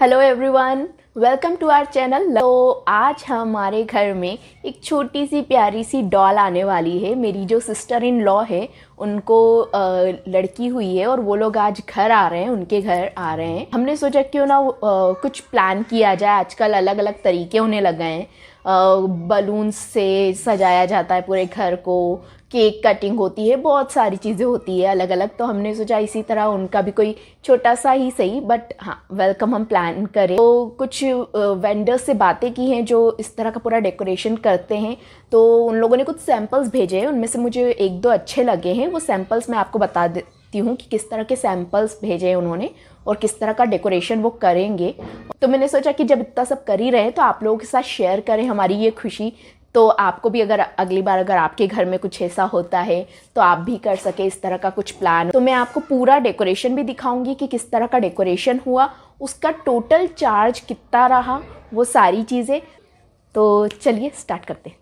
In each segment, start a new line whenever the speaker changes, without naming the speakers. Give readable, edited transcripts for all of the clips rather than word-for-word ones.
Hello everyone, welcome to our channel. तो आज हमारे घर में एक छोटी सी प्यारी सी डॉल आने वाली है। मेरी जो सिस्टर इन लॉ है उनको लड़की हुई है और वो लोग आज घर आ रहे हैं, उनके घर आ रहे हैं। हमने सोचा क्यों ना कुछ प्लान किया जाए। आजकल अलग अलग तरीके होने लगे हैं। बलून्स से सजाया जाता है पूरे घर को, केक कटिंग होती है, बहुत सारी चीज़ें होती है अलग अलग। तो हमने सोचा इसी तरह उनका भी कोई छोटा सा ही सही बट हाँ वेलकम हम प्लान करें। तो कुछ वेंडर्स से बातें की हैं जो इस तरह का पूरा डेकोरेशन करते हैं। तो उन लोगों ने कुछ सैम्पल्स भेजे हैं, उनमें से मुझे एक दो अच्छे लगे हैं। वो सैम्पल्स मैं आपको बता देती हूँ कि किस तरह के सैम्पल्स भेजे हैं उन्होंने और किस तरह का डेकोरेशन वो करेंगे। तो मैंने सोचा कि जब इतना सब कर ही रहे हैं तो आप लोगों के साथ शेयर करें हमारी ये खुशी। तो आपको भी अगर अगली बार अगर आपके घर में कुछ ऐसा होता है तो आप भी कर सके इस तरह का कुछ प्लान। तो मैं आपको पूरा डेकोरेशन भी दिखाऊंगी कि किस तरह का डेकोरेशन हुआ, उसका टोटल चार्ज कितना रहा, वो सारी चीज़ें। तो चलिए स्टार्ट करते हैं।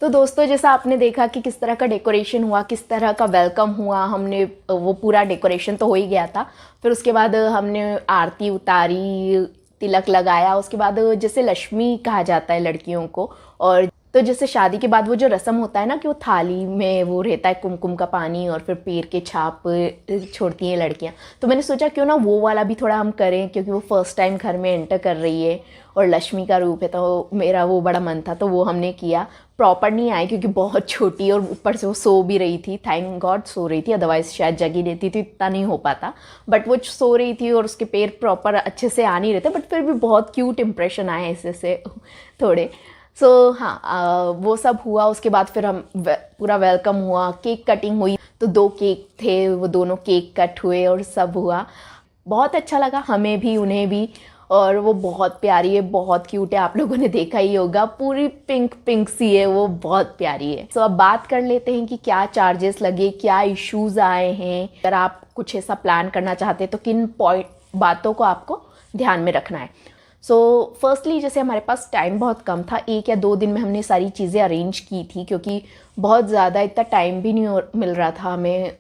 तो दोस्तों जैसा आपने देखा कि किस तरह का डेकोरेशन हुआ, किस तरह का वेलकम हुआ, हमने वो पूरा डेकोरेशन तो हो ही गया था। फिर उसके बाद हमने आरती उतारी, तिलक लगाया। उसके बाद जैसे लक्ष्मी कहा जाता है लड़कियों को, और तो जैसे शादी के बाद वो जो रस्म होता है ना कि वो थाली में वो रहता है कुमकुम का पानी और फिर पैर के छाप छोड़ती हैं लड़कियां। तो मैंने सोचा क्यों ना वो वाला भी थोड़ा हम करें, क्योंकि वो फर्स्ट टाइम घर में एंटर कर रही है और लक्ष्मी का रूप है। तो मेरा वो बड़ा मन था तो वो हमने किया। प्रॉपर नहीं आए क्योंकि बहुत छोटी और ऊपर से वो सो भी रही थी। थैंक गॉड सो रही थी, अदरवाइज शायद जगी रहती तो इतना नहीं हो पाता। बट वो सो रही थी और उसके पैर प्रॉपर अच्छे से आ नहीं रहे थे, बट फिर भी बहुत क्यूट इंप्रेशन आए ऐसे से थोड़े। हाँ वो सब हुआ। उसके बाद फिर हम पूरा वेलकम हुआ, केक कटिंग हुई। तो 2 केक थे, वो दोनों केक कट हुए और सब हुआ। बहुत अच्छा लगा हमें भी उन्हें भी। और वो बहुत प्यारी है, बहुत क्यूट है, आप लोगों ने देखा ही होगा, पूरी पिंक पिंक सी है, वो बहुत प्यारी है। तो अब बात कर लेते हैं कि क्या चार्जेस लगे, क्या इश्यूज़ आए हैं। अगर आप कुछ ऐसा प्लान करना चाहते हैं तो किन बातों को आपको ध्यान में रखना है। फर्स्टली जैसे हमारे पास टाइम बहुत कम था, 1 या 2 दिन में हमने सारी चीज़ें अरेंज की थी, क्योंकि बहुत ज़्यादा इतना टाइम भी नहीं मिल रहा था हमें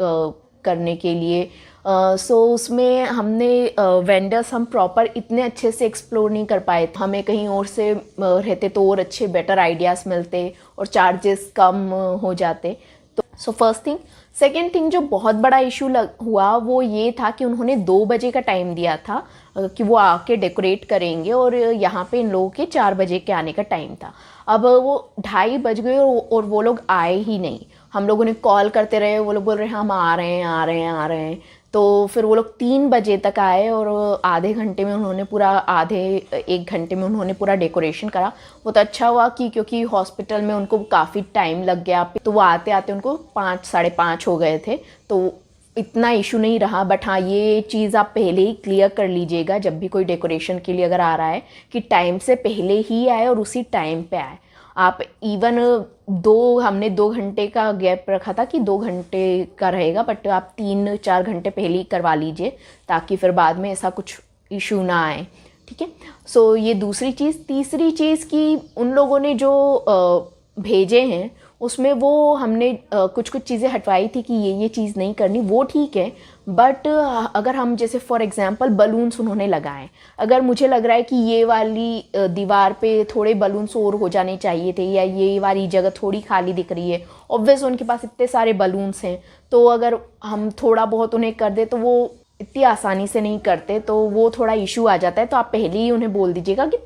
करने के लिए। उसमें हमने वेंडर्स हम प्रॉपर इतने अच्छे से एक्सप्लोर नहीं कर पाए। हमें कहीं और से रहते तो और अच्छे बेटर आइडियाज़ मिलते और चार्जेस कम हो जाते। तो फर्स्ट थिंग। सेकेंड थिंग जो बहुत बड़ा इशू हुआ वो ये था कि उन्होंने 2 बजे का टाइम दिया था कि वो आके डेकोरेट करेंगे, और यहाँ पे इन लोगों के 4 बजे के आने का टाइम था। अब वो 2:30 बज गए और वो लोग आए ही नहीं। हम लोगों ने कॉल करते रहे, वो लोग बोल रहे हैं हम आ रहे हैं आ रहे हैं आ रहे हैं। तो फिर वो लोग 3 बजे तक आए और आधे घंटे में उन्होंने पूरा 1 घंटे में उन्होंने पूरा डेकोरेशन करा। वो तो अच्छा हुआ कि क्योंकि हॉस्पिटल में उनको काफ़ी टाइम लग गया, तो वो आते आते उनको 5 साढ़े 5 हो गए थे। तो इतना इशू नहीं रहा। बट हाँ, ये चीज़ आप पहले ही क्लियर कर लीजिएगा जब भी कोई डेकोरेशन के लिए अगर आ रहा है, कि टाइम से पहले ही आए और उसी टाइम पे आए। आप इवन हमने 2 घंटे का गैप रखा था कि 2 घंटे का रहेगा, बट आप 3-4 घंटे पहले ही करवा लीजिए, ताकि फिर बाद में ऐसा कुछ इशू ना आए। ठीक है, सो ये दूसरी चीज़। तीसरी चीज़ कि उन लोगों ने जो भेजे हैं उसमें वो हमने कुछ कुछ चीज़ें हटवाई थी कि ये चीज़ नहीं करनी, वो ठीक है। बट अगर हम जैसे फॉर एग्जांपल बलून्स उन्होंने लगाए, अगर मुझे लग रहा है कि ये वाली दीवार पे थोड़े बलून्स और हो जाने चाहिए थे, या ये वाली जगह थोड़ी खाली दिख रही है, ऑब्वियस उनके पास इतने सारे बलून्स हैं, तो अगर हम थोड़ा बहुत उन्हें कर दे तो वो इतनी आसानी से नहीं करते, तो वो थोड़ा इशू आ जाता है। तो आप पहले ही उन्हें बोल दीजिएगा कि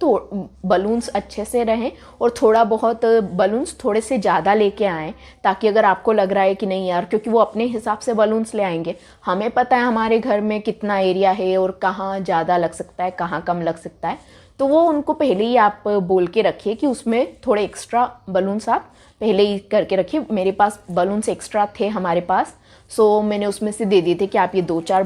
बलून्स अच्छे से रहें और थोड़ा बहुत बलून्स थोड़े से ज़्यादा लेके आएँ, ताकि अगर आपको लग रहा है कि नहीं यार, क्योंकि वो अपने हिसाब से बलून्स ले आएंगे, हमें पता है हमारे घर में कितना एरिया है और कहाँ ज़्यादा लग सकता है, कहाँ कम लग सकता है, तो वो उनको पहले ही आप बोल के रखिए कि उसमें थोड़े एक्स्ट्रा बलून्स आप पहले ही करके रखिए। मेरे पास बलून्स एक्स्ट्रा थे हमारे पास, सो मैंने उसमें से दे दिए थे कि आप ये 2-4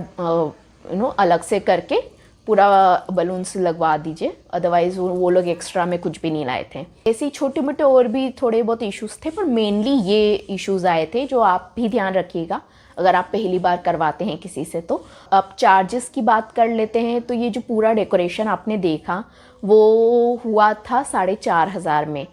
अलग से करके पूरा बलून्स लगवा दीजिए, अदरवाइज़ वो लोग एक्स्ट्रा में कुछ भी नहीं लाए थे। ऐसे ही छोटे मोटे और भी थोड़े बहुत इश्यूज़ थे, पर मेनली ये इश्यूज़ आए थे, जो आप भी ध्यान रखिएगा अगर आप पहली बार करवाते हैं किसी से। तो अब चार्जेस की बात कर लेते हैं। तो ये जो पूरा डेकोरेशन आपने देखा वो हुआ था 4,500 में,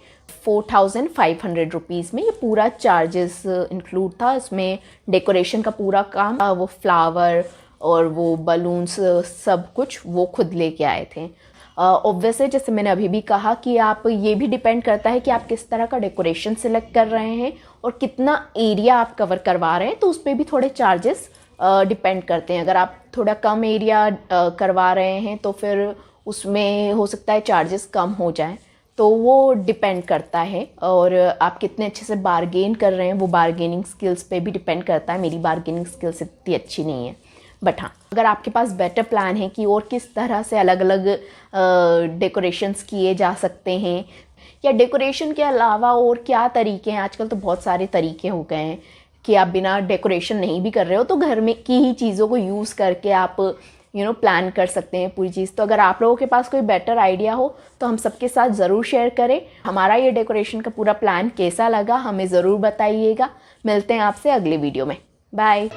4,500 रुपीज़ में ये पूरा चार्जेस इंक्लूड था। इसमें डेकोरेशन का पूरा काम, वो फ्लावर और वो बलून्स सब कुछ वो खुद लेके आए थे। ऑब्वियसली जैसे मैंने अभी भी कहा कि आप, ये भी डिपेंड करता है कि आप किस तरह का डेकोरेशन सिलेक्ट कर रहे हैं और कितना एरिया आप कवर करवा रहे हैं, तो उस पर भी थोड़े चार्जेस डिपेंड करते हैं। अगर आप थोड़ा कम एरिया करवा रहे हैं तो फिर उसमें हो सकता है चार्जेस कम हो जाएं, तो वो डिपेंड करता है। और आप कितने अच्छे से बारगेन कर रहे हैं, वो बारगेनिंग स्किल्स पे भी डिपेंड करता है। मेरी बारगेनिंग स्किल्स इतनी अच्छी नहीं है, बट हाँ, अगर आपके पास बेटर प्लान है कि और किस तरह से अलग अलग डेकोरेशंस किए जा सकते हैं, या डेकोरेशन के अलावा और क्या तरीके हैं, आजकल तो बहुत सारे तरीके हो गए हैं कि आप बिना डेकोरेशन नहीं भी कर रहे हो तो घर में की ही चीज़ों को यूज़ करके आप प्लान कर सकते हैं पूरी चीज़। तो अगर आप लोगों के पास कोई बेटर आइडिया हो तो हम सबके साथ ज़रूर शेयर करें। हमारा ये डेकोरेशन का पूरा प्लान कैसा लगा हमें ज़रूर बताइएगा। मिलते हैं आपसे अगले वीडियो में। बाय।